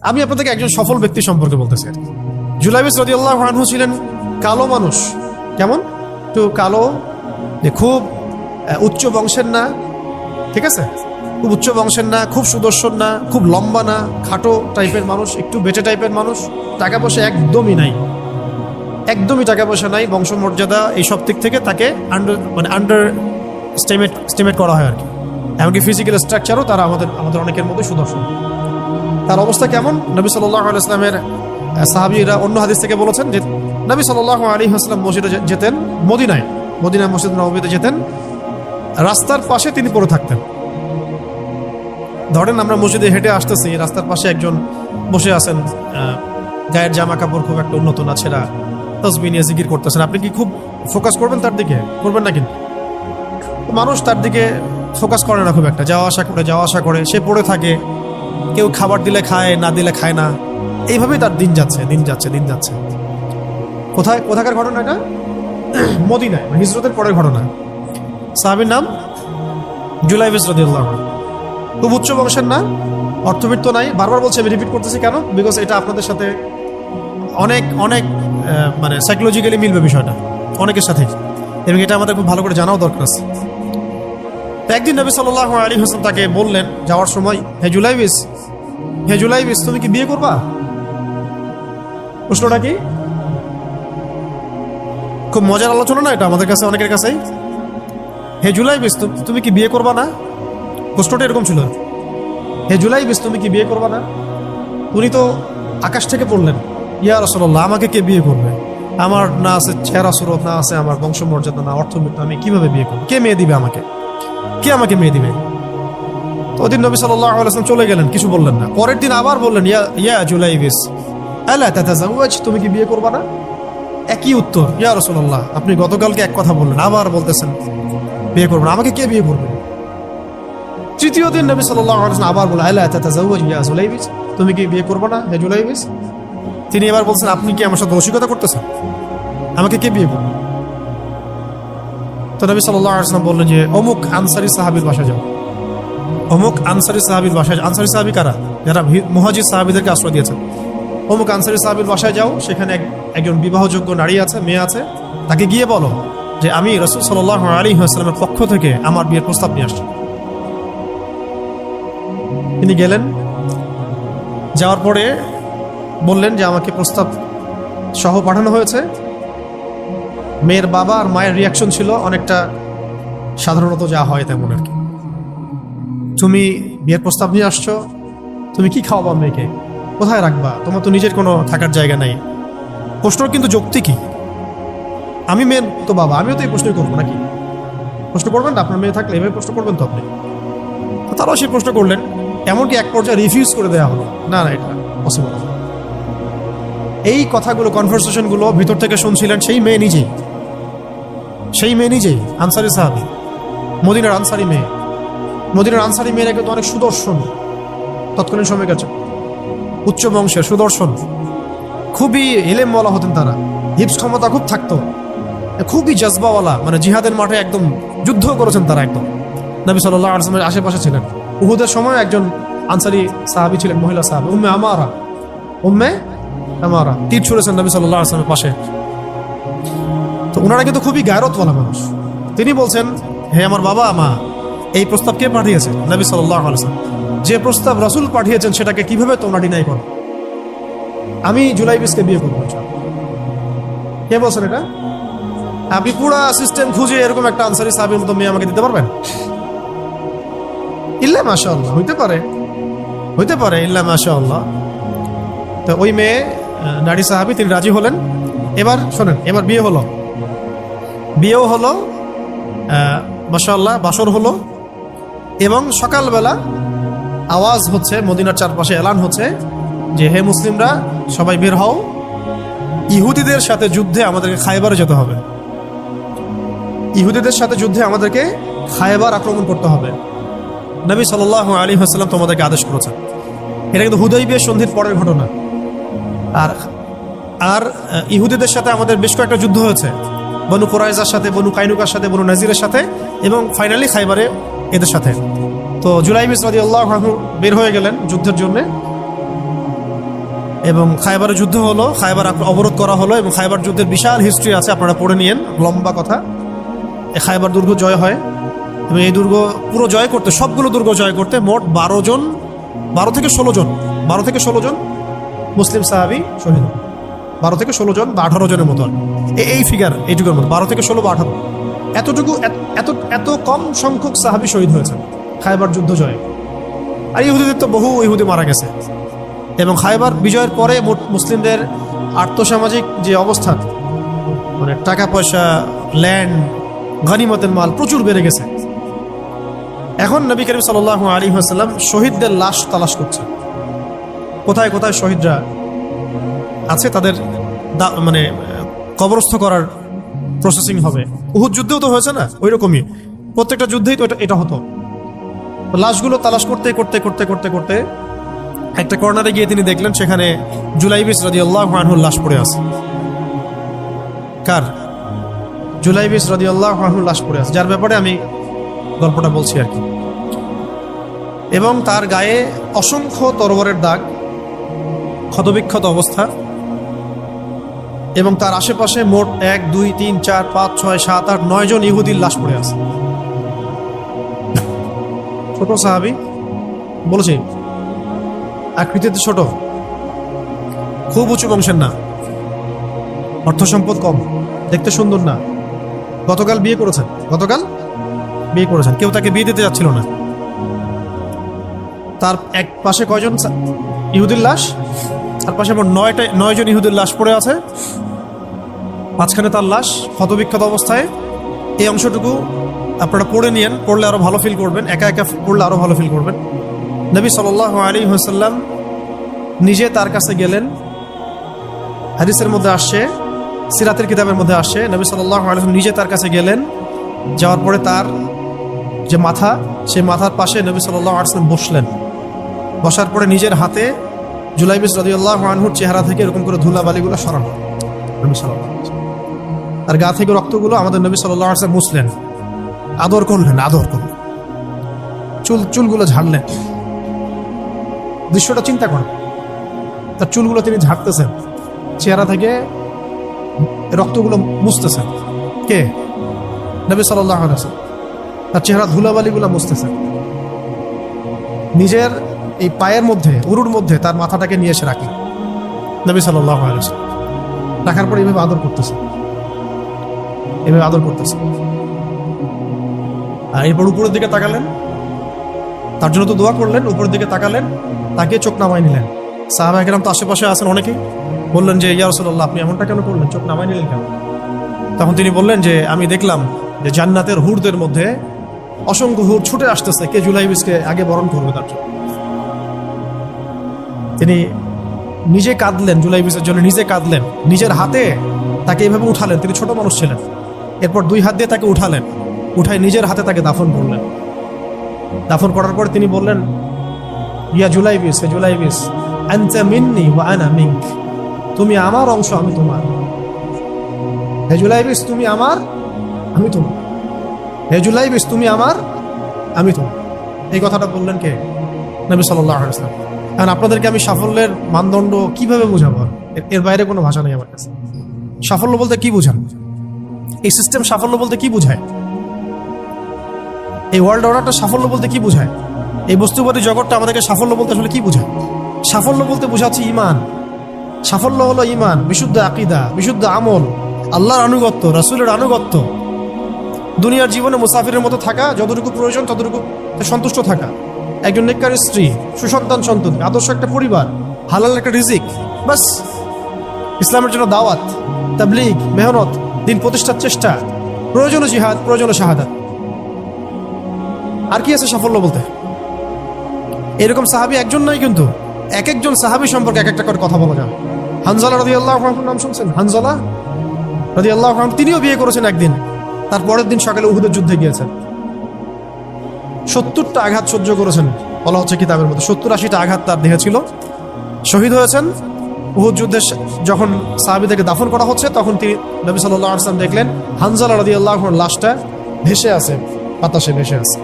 আমি আপনাদেরকে একজন সফল ব্যক্তি সম্পর্কে বলতেছি। জুলাইবিস রাদিয়াল্লাহু আনহু ছিলেন কালো মানুষ। কেমন? একটু কালো, যে খুব উচ্চ বংশের না, ঠিক আছে, খুব উচ্চ বংশের না, খুব সুদর্শন না, খুব লম্বা না, খাটো টাইপের মানুষ, একটু বেটে টাইপের মানুষ। টাকা পয়সা একদমই নাই, একদমই টাকা পয়সা নাই, বংশমর্যাদা এই সব দিক থেকে তাকে আন্ডার স্টিমেট করা হয় আর কি। এমনকি ফিজিক্যাল স্ট্রাকচারও তারা আমাদের অনেকের মধ্যে সুদর্শন। তার অবস্থা কেমন? নবী সাল্লাল্লাহু আলাইহি ওয়াসাল্লামের সাহাবীরা অন্য হাদিস থেকে বলেছেন যে নবী সাল্লাল্লাহু আলাইহি ওয়াসাল্লাম মসজিদে যেতেন, মদিনায় মসজিদ নববীতে যেতেন, রাস্তার পাশে তিনি পড়ে থাকতেন। ধরেন আমরা মসজিদে হেঁটে আসতেছি, রাস্তার পাশে একজন বসে আছেন, গায়ের জামা কাপড় খুব একটা উন্নত না, ছেঁড়া, তাসবিহ নিয়ে জিকির করতেছেন। আপনি কি খুব ফোকাস করবেন তার দিকে? করবেন না। কিন্তু মানুষ তার দিকে ফোকাস করে না খুব একটা, যাওয়া আসা করে সে পড়ে থাকে। কেউ খাবার দিলে খায়, না দিলে খায় না, এইভাবেই তার দিন যাচ্ছে। কোথাকার ঘটনা এটা? মদিনায়, হিজরতের পরের ঘটনা। সাহাবীর নাম জুলাইবিস রাদিয়াল্লাহু আনহু। খুব উচ্চ বংশের না, অর্থবিত্ত নাই। বারবার বলছি, আমি রিপিট করতেছি কেন? বিকজ এটা আপনাদের সাথে অনেক অনেক মানে সাইকোলজিক্যালি মিলবে বিষয়টা অনেকের সাথে, এবং এটা আমাদের খুব ভালো করে জানাও দরকার আছে। একদিন নবী সাল্লাল্লাহু আলাইহি ওয়াসাল্লাম তাকে বললেন যাওয়ার সময়, হে জুলাইবিস, তুমি কি বিয়ে করবা? প্রশ্নটা কি? খুব মজার আলোচনা না এটা আমাদের কাছে, অনেকের কাছেই। হে জুলাইবিস, তুমি কি বিয়ে করবা না? প্রশ্নটা এরকম ছিল, হে জুলাইবিস, তুমি কি বিয়ে করবা না? উনি তো আকাশ থেকে পড়লেন, ইয়া রাসূলুল্লাহ, আমাকে কে বিয়ে করবে? আমার না আছে চেহারা সুরত, না আছে আমার বংশমর্যাদা, না অর্থবিত্ত, আমি কিভাবে বিয়ে করবো? কে মেয়ে দিবে আমাকে? কে মেয়ে দিবে? তো ওদিন নবী সাল্লাল্লাহু আলাইহি ওয়াসাল্লাম চলে গেলেন, কিছু বললেন না। পরের দিন আবার বললেন, ইয়া জুলাইবিস, আলা তাতাযাওয়াজ, তুমি কি বিয়ে করবা না? একই উত্তর, ইয়া রাসূলুল্লাহ, আপনি গতকালকে এক কথা বললেন, আবার বলতেছেন বিয়ে করবেন, আমাকে কে বিয়ে করবে? তৃতীয় দিন নবী সাল্লাল্লাহু আলাইহি ওয়াসাল্লাম আবার বললেন, আলা তাতাযাওয়াজ ইয়া জুলাইবিস, তুমি কি বিয়ে করবে না হে জুলাইবিস? তিনি এবার বলছেন, আপনি কি আমার সাথে রসিকতা করতেছেন? আমাকে কে বিয়ে করবে? তো নবী সাল্লাল্লাহু আলাইহি ওয়াসাল্লাম বললেন যে অমুক আনসারী সাহাবীর বাসায় যাও। অমুক আনসারী সাহাবীর বাসায়, আনসারী সাহাবী কারা? যারা মুহাজির সাহাবীদেরকে আশ্রয় দিয়েছেন। অমুক আনসারী সাহাবীর বাসায় যাও, সেখানে একজন বিবাহযোগ্য নারী আছে, মেয়ে আছে, তাকে গিয়ে বলো যে আমি রাসূল সাল্লাল্লাহু আলাইহি ওয়াসাল্লামের পক্ষ থেকে আমার বিয়ের প্রস্তাব নিয়ে আসছি। তিনি গেলেন, যাওয়ার পরে বললেন যে আমাকে প্রস্তাব সহ পাঠানো হয়েছে। মেয়ের বাবা আর মায়ের রিয়াকশন ছিল অনেকটা সাধারণত যা হয় তেমন আর কি। তুমি বিয়ের প্রস্তাব নিয়ে আসছো, তুমি কি খাওয়াবা মেয়েকে? কোথায় রাখবা? তোমার তো নিজের কোনো থাকার জায়গা নাই। প্রশ্ন কিন্তু যৌক্তিকই। আমি মেয়ের তো বাবা, আমিও তো এই প্রশ্নই করবো নাকি? প্রশ্ন করবেন না? আপনার মেয়ে থাকলে এভাবে প্রশ্ন করবেন তো আপনি। তো তারাও সেই প্রশ্ন করলেন, এমনকি এক পর্যায়ে রিফিউজ করে দেওয়া হলো, না এটা পসিবল। এই কথাগুলো, কনভারসেশনগুলো ভিতর থেকে শুনছিলেন সেই মেয়ে নিজেই, আনসারী সাহাবী, মদিনার আনসারী মেয়েরা কিন্তু অনেক সুদর্শন তৎকালীন সময় গেছে, উচ্চ বংশের সুদর্শন, খুবই ইলেমওয়ালা হতেন তারা, হিপস ক্ষমতা খুব থাকতো, খুবই জজবাওয়ালা, মানে জিহাদের মাঠে একদম যুদ্ধ করেছেন তারা, একদম নবী সাল্লাল্লাহু আলাইহি ওয়াসাল্লামের আশেপাশে ছিলেন। উহুদের সময় একজন আনসারী সাহাবী ছিলেন, মহিলা সাহাবী, উম্মে আমারা, তীর ছুঁড়েছেন নবী সাল্লাল্লাহু আলাইহি ওয়াসাল্লামের পাশে। তো ওনারা কিন্তু খুবই গায়রতওয়ালা মানুষ। তিনি বলছেন, হে আমার বাবা মা, এই প্রস্তাব কে পাঠিয়েছে? নবী সাল্লাল্লাহু আলাইহি ওয়াসাল্লাম। যে প্রস্তাব রাসূল পাঠিয়েছেন সেটাকে কিভাবে তোমরা ডিনাই করো? আমি জুলাইবিসকে বিয়ে করবো। কে বলছেন এটা? আপনি পুরা সিস্টেম খুঁজে এরকম একটা আনসারী সাহাবীর মতো মেয়ে আমাকে দিতে পারবেন? ইল্লা মাশাআল্লাহ, হইতে পারে ইল্লা মাশাআল্লাহ। তো ওই মেয়ে নারী সাহাবী, তিনি রাজি হলেন। এবার শোনেন, এবার বিয়েও হলো, মাশাআল্লাহ, বাসর হলো, এবং সকালবেলা আওয়াজ হচ্ছে, মদিনার চারপাশে এলান হচ্ছে যে হে মুসলিমরা সবাই বের হও, ইহুদিদের সাথে যুদ্ধে আমাদেরকে খায়বারে যেতে হবে। আমাদেরকে খায়বার আক্রমণ করতে হবে। নবী সাল্লাল্লাহু আলাইহি ওয়াসাল্লাম তোমাদেরকে আদেশ করেছেন। এটা কিন্তু হুদাইবিয়া সন্ধির পরের ঘটনা। আর ইহুদিদের সাথে আমাদের বেশ কয়েকটা যুদ্ধ হয়েছে, বনু কুরাইজার সাথে, বনু কাইনুকার সাথে, বনু নাজিরের সাথে, এবং ফাইনালি খায়বারে এদের সাথে। তো জুলাইবিস রাদিয়াল্লাহু আনহু বের হয়ে গেলেন যুদ্ধের জন্য। এবং খায়বারের যুদ্ধ হলো, খায়বার অবরোধ করা হলো এবং খায়বার যুদ্ধের বিশাল হিস্ট্রি আছে, আপনারা পড়ে নিয়েন, লম্বা কথা। এই খায়বার দুর্গ জয় হয় এবং এই দুর্গ পুরো জয় করতে, সবগুলো দুর্গ জয় করতে মোট 12 থেকে 16 জন মুসলিম সাহাবী শহীদ। 12 থেকে 16 জন বা 18 জনের মতো, এই ফিগার এইটুকুর মতো, 12 থেকে 16 বা 18, এতটুকু এত কম সংখ্যক সাহাবী শহীদ হয়েছেন খায়বার যুদ্ধ জয়ে। আর ইহুদিদের তো বহু ইহুদি মারা গেছে। এবং খায়বার বিজয়ের পরে মুসলিমদের আর্থসামাজিক যে অবস্থান, মানে টাকা পয়সা, ল্যান্ড, গনিমতের মাল প্রচুর বেড়ে গেছে। এখন নবী করিম সাল্লাল্লাহু আলাইহি ওয়াসাল্লাম শহীদদের লাশ তালাশ করছেন, কোথায় কোথায় শহীদরা আছে, তাদের মানে কবরস্থ করার প্রসেসিং হবে। উহুদ যুদ্ধেও তো হয়েছে না, ওই রকমই প্রত্যেকটা যুদ্ধেই তো এটা হতো। লাশগুলো তালাশ করতে করতে করতে করতে করতে একটা কর্নারে গিয়ে তিনি দেখলেন সেখানে জুলাইবিস রাদিয়াল্লাহু আনহুর লাশ পড়ে আছে। কার? জুলাইবিস রাদিয়াল্লাহু আনহুর লাশ পড়ে আছে, যার ব্যাপারে আমি গল্পটা বলছি আর কি। এবং তার গায়ে অসংখ্য তরবারের দাগ, ক্ষতবিক্ষত অবস্থা, এবং তার আশেপাশে মোট 1, 2, 3, 4, 5, 6, 7, 8, 9 জন ইহুদির লাশ পড়ে আছে। ছোট সাহাবী, বলেছি আকৃতিতে ছোট, খুব উঁচু বংশের না, অর্থ সম্পদ কম, দেখতে সুন্দর না। গতকাল বিয়ে করেছেন, কেউ তাকে বিয়ে দিতে যাচ্ছিল না। তার এক পাশে কয়জন ইহুদির লাশ, তার পাশে মোট 9 জন ইহুদির লাশ পড়ে আছে, মাঝখানে তার লাশ ক্ষতবিক্ষত অবস্থায়। এই অংশটুকু আপনারা পড়ে নিয়েন, পড়লে আরো ভালো ফিল করবেন, একা একা পড়লে আরো ভালো ফিল করবেন। নবী সাল্লাল্লাহু আলাইহি ওয়াসাল্লাম নিজে তার কাছে গেলেন। হাদিসের মধ্যে আসছে, সিরাতের কিতাবের মধ্যে আসছে, নবী সাল্লাল্লাহু আলাইহি ওয়াসাল্লাম নিজে তার কাছে গেলেন। যাওয়ার পরে তার যে মাথা, সেই মাথার পাশে নবী সাল্লাল্লাহু আলাইহি ওয়াসাল্লাম বসলেন। বসার পরে নিজের হাতে জুলাইবিস রাদিয়াল্লাহু আনহুর চেহারা থেকে এরকম করে ধুলাবালিগুলো সরানো, নবী সাল্লাল্লাহু আলাইহি ওয়াসাল্লাম তার গা থেকে রক্তগুলো আমাদের নবী সাল্লাল্লাহু আলাইহি ওয়াসাল্লাম মুছলেন, আদর করলেন, চুলগুলো ঝাড়লেন। দৃশ্যটা চিন্তা করেন, তার চুলগুলো তিনি ঝাড়তেছেন, চেহারা থেকে রক্তগুলো মুছতেছেন। কে? নবী সাল্লাল্লাহু আলাইহি ওয়াসাল্লাম তার চেহারা ধুলাবালিগুলো মুছতেছেন। নিজের এই পায়ের মধ্যে, উরুর মধ্যে তার মাথাটাকে নিয়ে এসে রাখলেন নবী সাল্লাল্লাহু আলাইহি ওয়াসাল্লাম। রাখার পর এইভাবে আদর করতেছেন। আর এরপর উপরের দিকে তাকালেন, তার জন্য তো দোয়া করলেন, উপরের দিকে তাকালেন, তাকে চোখ নামায় নিলেন। সাহাবায়ে কেরাম তো আশেপাশে আছেন অনেকেই, বললেন যে ইয়া রাসূলুল্লাহ, আপনি এমনটা কেন করলেন, চোখ নামায় নিলেন কেন? তখন তিনি বললেন যে আমি দেখলাম যে জান্নাতের হুরদের মধ্যে অসংখ্য হুর ছুটে আসতেছে, কে জুলাইবিসকে আগে বরণ করবে তার জন্য। তিনি নিজে কাঁদলেন, জুলাইবিসের জন্য নিজে কাঁদলেন, নিজের হাতে তাকে এইভাবে উঠালেন। তিনি ছোট মানুষ ছিলেন। এরপর 2 হাত দিয়ে তাকে উঠালেন, উঠায় নিজের হাতে তাকে দাফন করলেন। দাফন করার পর তিনি বললেন, ইয়া জুলাইবিস, হে জুলাইবিস, আনতা মিন্নি ওয়া আনা মিনক, তুমি আমার অংশ, আমি তোমার। হে জুলাইবিস, তুমি আমার, আমি তোমার। হে জুলাইবিস, তুমি আমার, আমি তোমার। এই কথাটা বললেন কে? নবী সাল্লাল্লাহু আলাইহি ওয়াসাল্লাম। এখন আপনাদেরকে আমি সাফল্যের মানদণ্ড কিভাবে বোঝাবো? এর বাইরে কোনো ভাষা নেই আমার কাছে। সাফল্য বলতে কি বোঝান? এই সিস্টেম সাফল্য বলতে কি বোঝায়? এই ওয়ার্ল্ড অর্ডারটা সাফল্য বলতে কি বোঝায়? এই বস্তুবাদী জগৎটা আমাদেরকে সাফল্য বলতে আসলে কি বোঝায়? সাফল্য বলতে বোঝাচ্ছি ইমান। সাফল্য হলো ইমান, বিশুদ্ধ আকীদা, বিশুদ্ধ আমল, আল্লাহর আনুগত্য, রাসূলের আনুগত্য, দুনিয়ার জীবনে মুসাফিরের মতো থাকা, যতটুকু প্রয়োজন ততটুকু সন্তুষ্ট থাকা, একজন নেককার স্ত্রী, সুসন্তান সন্ততি, আদর্শ একটা পরিবার, হালাল একটা রিজিক, বাস। ইসলামের জন্য দাওয়াত, তাবলীগ, মেহনত, দিন প্রতিষ্ঠার চেষ্টা, প্রয়োজনীয় জিহাদ, প্রয়োজনীয় শাহাদাত। আর কি আছে সাফল্য বলতে? এরকম সাহাবী একজন নয়, কিন্তু এক একজন সাহাবী সম্পর্কে এক একটা করে কথা বলা যাবে। হানজালা রাদিয়াল্লাহু আনহুর নাম শুনছেন? হানজালা রাদিয়াল্লাহু আনহু, তিনিও বিয়ে করেছেন একদিন। তার পরের দিন সকালে উহুদের যুদ্ধে গিয়েছেন। 70টা আঘাত সহ্য করেছেন, বলা হচ্ছে কিতাবের মধ্যে 70-80টা আঘাত তার দেহে ছিল। শহীদ হয়েছেন। উহুদ যুদ্ধে যখন সাহাবীদেরকে দাফন করা হচ্ছে, তখন তিনি নবী সাল্লাল্লাহু আলাইহি ওয়াসাল্লাম দেখলেন হানজালা রাদিয়াল্লাহু আনহুর লাশটা ভেসে আছে, বাতাসে ভেসে আছে,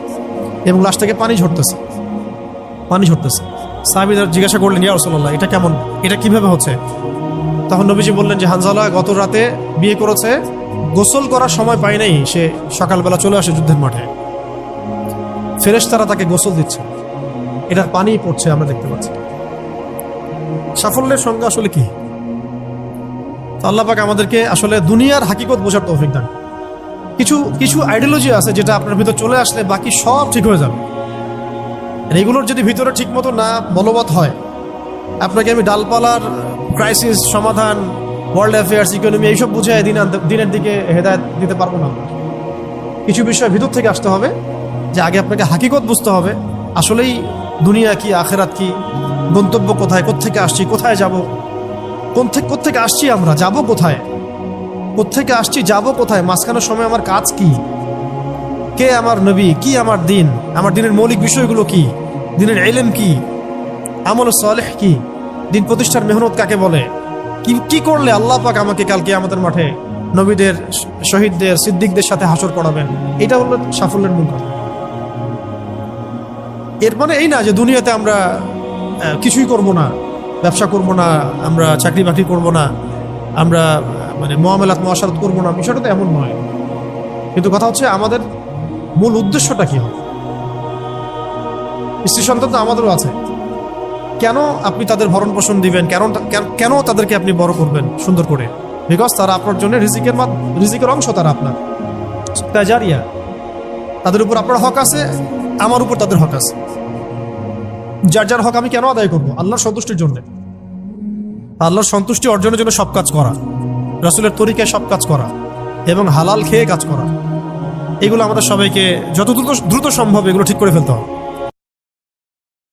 এবং লাশ থেকে পানি ঝরতেছে। সাহাবীরা জিজ্ঞাসা করলেন, ইয়া রাসূলুল্লাহ, এটা কেমন, এটা কিভাবে হচ্ছে? তখন নবীজি বললেন যে হানজালা গত রাতে বিয়ে করেছে, গোসল করার সময় পায় নাই, সে সকালবেলা চলে আসে যুদ্ধের মাঠে, ফেরেশতারা তাকে গোসল দিচ্ছে, এটার পানি পড়ছে, আমরা দেখতে পাচ্ছি। সাফল্যের সংজ্ঞা আসলে কি? তো আল্লাহ পাক আমাদেরকে আসলে দুনিয়ার হাকিকত বোঝার তৌফিক দান। কিছু কিছু আইডিওলজি আছে যেটা আপনার ভিতর চলে আসলে বাকি সব ঠিক হয়ে যাবে। আর এগুলোর যদি ভিতরে ঠিক মতো না বলবৎ হয়, আপনাকে আমি ডালপালার ক্রাইসিস সমাধান, ওয়ার্ল্ড অ্যাফেয়ার্স, ইকোনমি এইসব বুঝে দিনের দিকে হেদায়েত দিতে পারবো না। কিছু বিষয় ভিতর থেকে আসতে হবে, যে আগে আপনাকে হাকিকত বুঝতে হবে, আসলেই দুনিয়া কি, আখেরাত কি, গন্তব্য কোথায়, কোত্থেকে আসছি, কোথায় যাব, কোত্থেকে আসছি, আমরা যাব কোথায়, কোত্থেকে আসছি, যাব কোথায়, মাঝখানের সময় আমার কাজ কি, কে আমার নবী, কি আমার দিন, আমার দিনের মৌলিক বিষয়গুলো কি, দিনের ইলম কি, আমল সালেহ কি, দিন প্রতিষ্ঠার মেহনত কাকে বলে, কি করলে আল্লাহ পাক আমাকে কালকে আমাদের মাঠে নবীদের, শহীদদের, সিদ্দিকদের সাথে হাসর করাবেন। এটা হলো সাফল্যের মূল কথা। এর মানে এই না যে দুনিয়াতে আমরা কিছুই করব না, ব্যবসা করব না, আমরা চাকরি বাকরি করব না, আমরা মানে মুআমালাত মুআশারাত করব না, বিষয়টা তো এমন নয়। কিন্তু কথা হচ্ছে আমাদের মূল উদ্দেশ্যটা কি হবে। স্ত্রী সন্তান তো আমাদেরও আছে, কেন আপনি তাদের ভরণ পোষণ দিবেন, কেন তাদেরকে আপনি বড় করবেন সুন্দর করে? বিকজ তারা আপনার জন্য রিজিকের অংশ, তারা আপনার তাজারিয়া, তাদের উপর আপনার হক আছে, আমার উপর তাদের হক আছে। যার যার হক আমি কেন আদায় করবো? আল্লাহর সন্তুষ্টির জন্য, আল্লাহর সন্তুষ্টি অর্জনের জন্য সব কাজ করা, রাসূলের তরিকায় সব কাজ করা এবং হালাল খেয়ে কাজ করা। এগুলো আমাদের সবাইকে যত দ্রুত সম্ভব এগুলো ঠিক করে ফেলতে হবে।